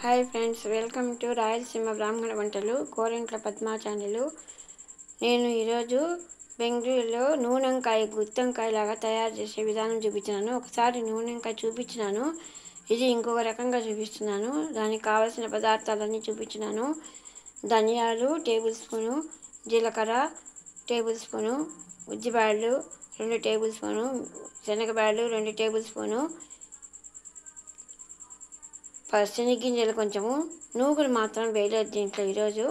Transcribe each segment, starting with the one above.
Hi friends, welcome to Rayalaseema బ్రాహ్మణ వంటలు Gorantla Padma channel. నేను ఈరోజు బెంగళూరులో నూనెంకాయ గుత్తొంకాయ లాగా తయారు చేసే విధానం చూపించినాను. ఒకసారి నూనెంకాయ చూపించినాను, ఇది ఇంకొక రకంగా చూపిస్తున్నాను. దానికి కావాల్సిన పదార్థాలన్నీ చూపించినాను. ధనియాలు టేబుల్ స్పూను, జీలకర్ర టేబుల్ స్పూను, ఉద్దిబ్యాళ్ళు 2 టేబుల్ స్పూను, శనగబ్యాళ్ళు 2 టేబుల్ స్పూను, శనగగింజలు కొంచెము, నూగులు మాత్రం వేయలేదు దీంట్లో. ఈరోజు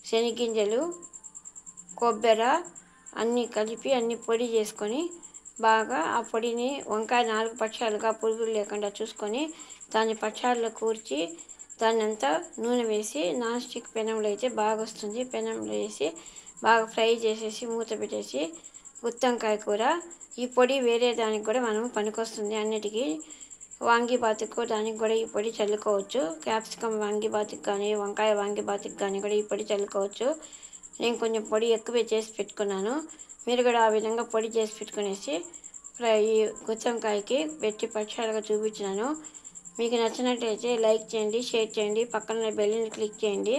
శనగగింజలు, కొబ్బరి అన్నీ కలిపి అన్నీ పొడి చేసుకొని బాగా ఆ పొడిని వంకాయ 4 పక్షాలుగా పురుగులు లేకుండా చూసుకొని దాన్ని పక్షాల్లో కూర్చి దాన్ని అంతా నూనె వేసి నాన్ స్టిక్ పెనంలో అయితే బాగా వస్తుంది. పెనంలో వేసి బాగా ఫ్రై చేసేసి మూత పెట్టేసి గుత్తొంకాయ కూర. ఈ పొడి వేరే దానికి కూడా మనం పనికొస్తుంది. అన్నిటికీ వాంగిబాతుకు దానికి కూడా ఈ పొడి చల్లుకోవచ్చు. క్యాప్సికమ్ వాంగిబాతుకు కానీ వంకాయ వాంగిబాతుకు కానీ కూడా ఈ పొడి చల్లుకోవచ్చు. నేను కొంచెం పొడి ఎక్కువే చేసి పెట్టుకున్నాను. మీరు కూడా ఆ విధంగా పొడి చేసి పెట్టుకునేసి ఈ గుత్తొంకాయకి పెట్టి పక్షాలుగా చూపించినాను. మీకు నచ్చినట్లయితే లైక్ చేయండి, షేర్ చేయండి, పక్కన బెల్ని క్లిక్ చేయండి,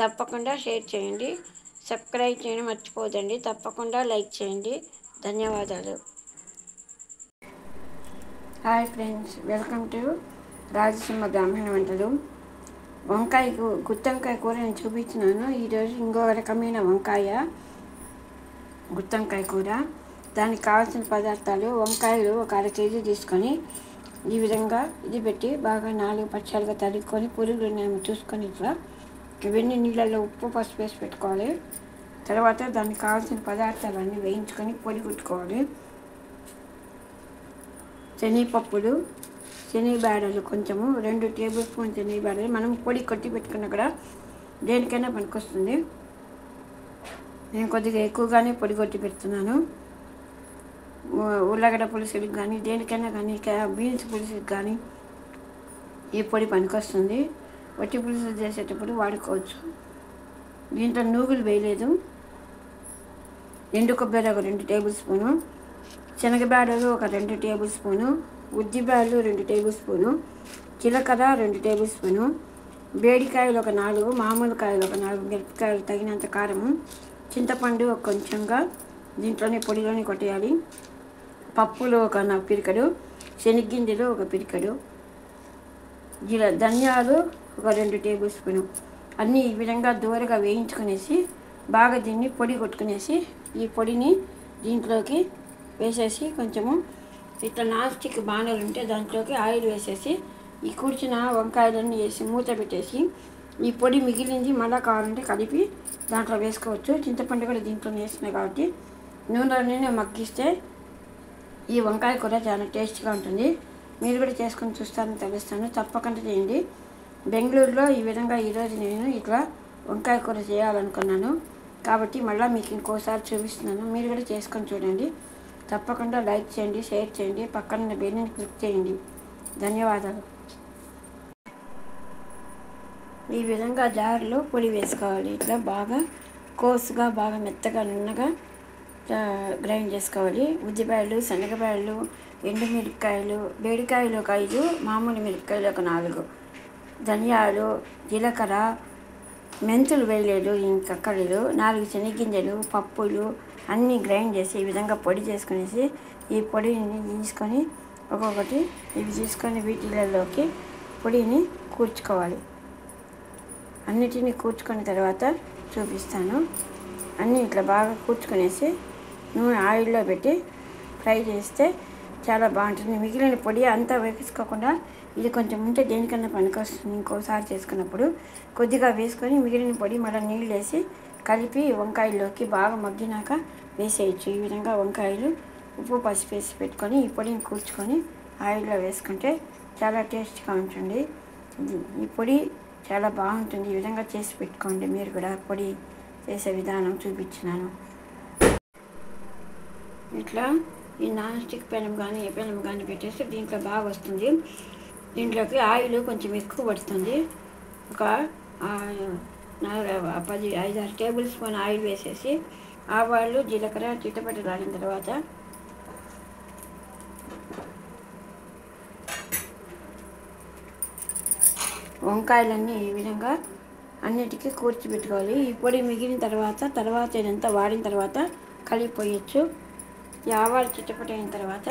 తప్పకుండా షేర్ చేయండి, సబ్స్క్రైబ్ చేయడం మర్చిపోదండి, తప్పకుండా లైక్ చేయండి. ధన్యవాదాలు. Hi friends, welcome to Rayalaseema బ్రాహ్మణ వంటలు. గుత్తొంకాయ కూర నేను చూపించినాను. ఈరోజు ఇంకో రకమైన గుత్తొంకాయ కూర. దానికి కావాల్సిన పదార్థాలు: వంకాయలు ఒక 1/2 కేజీ తీసుకొని ఈ విధంగా ఇది పెట్టి బాగా 4 పక్షాలుగా తరుక్కొని పురుగులు చూసుకొని ఇట్లా వెన్ని నీళ్ళల్లో ఉప్పు పసుపు వేసి పెట్టుకోవాలి. తర్వాత దానికి కావాల్సిన పదార్థాలన్నీ వేయించుకొని పొడి కుట్టుకోవాలి. శనగపప్పులు, శనగబ్యాడలు కొంచెము 2 టేబుల్ స్పూన్ శనగబ్యాడలు. మనం పొడి కొట్టి పెట్టుకున్నా కూడా దేనికైనా పనికొస్తుంది. నేను కొద్దిగా ఎక్కువగానే పొడి కొట్టి పెడుతున్నాను. ఉల్లగడ్డ పులుసులకు కానీ దేనికైనా కానీ బీన్స్ పులుసులకు కానీ ఈ పొడి పనికొస్తుంది. వట్టి పులుసు చేసేటప్పుడు వాడుకోవచ్చు. దీంట్లో నూగులు వేయలేదు. ఎండు కొబ్బరి ఒక 2 టేబుల్ స్పూను, శనగబ్యాడలు ఒక 2 టేబుల్ స్పూను, ఉద్దిబ్యాళ్ళు 2 టేబుల్ స్పూను, జీలకర్ర 2 టేబుల్ స్పూను, వేడికాయలు ఒక 4, మామూలు కాయలు ఒక 4, మిరపకాయలు తగినంత కారము, చింతపండు ఒక కొంచెంగా దీంట్లోనే పొడిలోనే కొట్టేయాలి. పప్పులు ఒక 4 పిరికడు, శనగగింజలు ఒక పిరికడు, ధనియాలు ఒక 2 టేబుల్ స్పూను. అన్నీ ఈ విధంగా దూరగా వేయించుకునేసి బాగా దీన్ని పొడి కొట్టుకునేసి ఈ పొడిని దీంట్లోకి వేసేసి కొంచెము ఇట్లా నాన్ స్టిక్ బాణలు ఉంటే దాంట్లోకి ఆయిల్ వేసేసి ఈ కూర్చిన వంకాయలన్నీ వేసి మూత పెట్టేసి ఈ పొడి మిగిలింది మళ్ళీ కావాలంటే కలిపి దాంట్లో వేసుకోవచ్చు. చింతపండు కూడా దీంట్లో వేసినాయి కాబట్టి నూనెలోనే మగ్గిస్తే ఈ వంకాయ కూర చాలా టేస్ట్గా ఉంటుంది. మీరు కూడా చేసుకొని చూస్తారని తెలుస్తాను, తప్పకుండా చేయండి. బెంగళూరులో ఈ విధంగా ఈరోజు నేను ఇట్లా వంకాయ కూర చేయాలనుకున్నాను కాబట్టి మళ్ళీ మీకు ఇంకోసారి చూపిస్తున్నాను. మీరు కూడా చేసుకొని చూడండి, తప్పకుండా లైక్ చేయండి, షేర్ చేయండి, పక్కన బెల్ని క్లిక్ చేయండి. ధన్యవాదాలు. ఈ విధంగా జారులో పొడి వేసుకోవాలి. ఇట్లా బాగా కోసుగా బాగా మెత్తగా నున్నగా గ్రైండ్ చేసుకోవాలి. ఉద్దిబ్యాళ్ళు, శనగబ్యాళ్ళు, ఎండుమిరపకాయలు, వేడికాయలు ఒక 5, మామూలు మిరపకాయలు ఒక 4, ధనియాలు, జీలకర్ర, మెంతులు వేయలేదు, ఇంకా కళ్ళు, 4 శనగగింజలు, పప్పులు అన్నీ గ్రైండ్ చేసి ఈ విధంగా పొడి చేసుకునేసి ఈ పొడిని తీసుకొని ఒక్కొక్కటి ఇవి తీసుకొని వీటిలలోకి పొడిని కూర్చుకోవాలి. అన్నిటినీ కూర్చుకున్న తర్వాత చూపిస్తాను. అన్నీ ఇట్లా బాగా కూర్చుకునేసి నూనె ఆయిల్లో పెట్టి ఫ్రై చేస్తే చాలా బాగుంటుంది. మిగిలిన పొడి అంతా వేసుకోకుండా ఇది కొంచెం ఉంటే దేనికన్నా పనికొస్తుంది. ఇంకోసారి చేసుకున్నప్పుడు కొద్దిగా వేసుకొని మిగిలిన పొడి మళ్ళీ నీళ్ళు వేసి కలిపి వంకాయల్లోకి బాగా మగ్గినాక వేసేయచ్చు. ఈ విధంగా వంకాయలు ఉప్పు పసుపు వేసి పెట్టుకొని ఈ పొడిని కూర్చుకొని ఆయిల్లో వేసుకుంటే చాలా టేస్ట్గా ఉంటుంది. ఈ పొడి చాలా బాగుంటుంది. ఈ విధంగా చేసి పెట్టుకోండి. మీరు కూడా పొడి చేసే విధానం చూపించినాను. ఇట్లా ఈ నాన్ స్టిక్ పెనం కానీ ఏ పెనం కానీ పెట్టేస్తే దీంట్లో బాగా వస్తుంది. దీంట్లోకి ఆయిల్ కొంచెం ఎక్కువ పడుతుంది. ఒక 5-6 టేబుల్ స్పూన్ ఆయిల్ వేసేసి ఆవాలు, జీలకర్ర చిట్టపట్టలాడిన తర్వాత వంకాయలన్నీ ఈ విధంగా అన్నిటికీ కూర్చిపెట్టుకోవాలి. ఈ పొడి మిగిలిన తర్వాత ఇదంతా వాడిన తర్వాత కలిపిపోయచ్చు. ఈ ఆవాలు చిట్టపట అయిన తర్వాత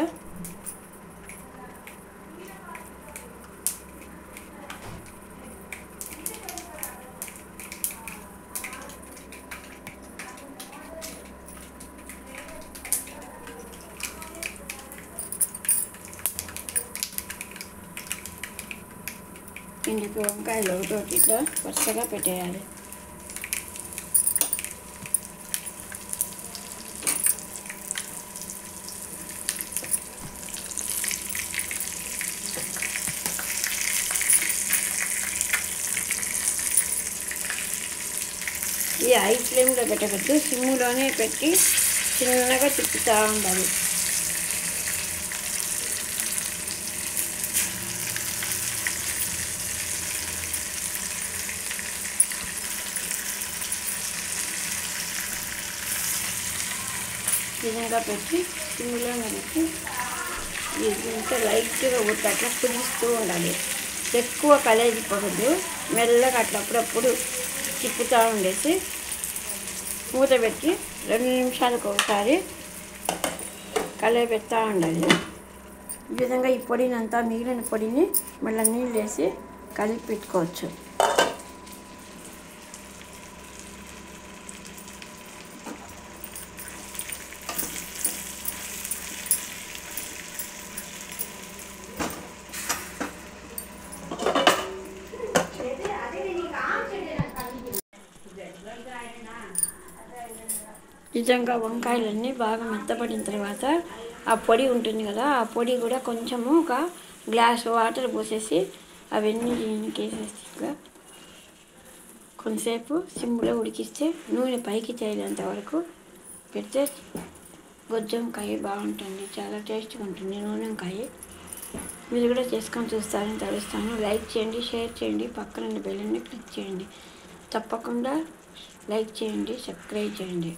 ఇందుకు వంకాయలు ఒకటి ఇట్లా వరుసగా పెట్టేయాలి. ఈ హై ఫ్లేమ్లో పెట్టకూడదు, సిమ్లోనే పెట్టి చిన్నగా తిప్పుతూ ఉండాలి. విధంగా పెట్టి సిమ్లోనే పెట్టి ఇంత లైట్గా అట్లా కుదిస్తూ ఉండాలి. ఎక్కువ కలయిపోకూడదు, మెల్లగా అట్లా అప్పుడప్పుడు తిప్పుతూ ఉండేసి మూత పెట్టి 2 నిమిషాలకు ఒకసారి కలయపెడతా ఉండాలి. ఈ విధంగా ఈ పొడినంతా మిగిలిన పొడిని మళ్ళీ నీళ్ళు వేసి కలిపి పెట్టుకోవచ్చు. నిజంగా వంకాయలన్నీ బాగా మెత్తపడిన తర్వాత ఆ పొడి ఉంటుంది కదా, ఆ పొడి కూడా కొంచెము ఒక గ్లాస్ వాటర్ పోసేసి అవన్నీ వేసేసి కొంతసేపు సిమ్లో ఉడికిస్తే నూనె పైకి తేలేంత వరకు పెడితే గొజ్జంకాయ బాగుంటుంది. చాలా టేస్ట్గా ఉంటుంది నూనె వంకాయ. మీరు కూడా చేసుకొని చూస్తారని తెలుస్తాను. లైక్ చేయండి, షేర్ చేయండి, పక్కన బెల్లని క్లిక్ చేయండి. తప్పకుండా లైక్ చేయండి, సబ్స్క్రైబ్ చేయండి.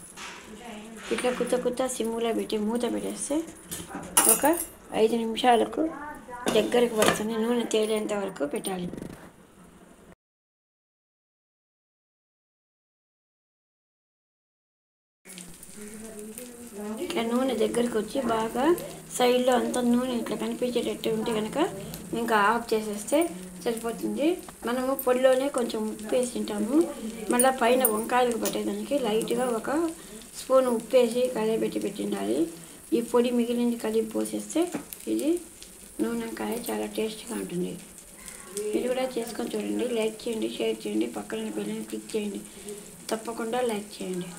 ఇట్లా కుత్త సిమ్లో పెట్టి మూత పెట్టేస్తే ఒక 5 నిమిషాలకు దగ్గరికి పడుతుంది. నూనె తేలేంత వరకు పెట్టాలి. ఇట్లా నూనె దగ్గరికి వచ్చి బాగా సైడ్లో అంతా నూనె ఇట్లా కనిపించేటట్టు ఉంటే కనుక ఇంకా ఆఫ్ చేసేస్తే సరిపోతుంది. మనము పొడిలోనే కొంచెం ఉప్పు వేసి తింటాము. మళ్ళీ పైన వంకాయలకు పట్టేదానికి లైట్గా ఒక స్పూన్ ఉప్పు వేసి పెట్టి ఉండాలి. ఈ పొడి మిగిలింది కలిపి పోసేస్తే ఇది నూనె వంకాయ చాలా టేస్ట్గా ఉంటుంది. మీరు కూడా చేసుకొని చూడండి. లైక్ చేయండి, షేర్ చేయండి, పక్కన బెల్లని క్లిక్ చేయండి. తప్పకుండా లైక్ చేయండి.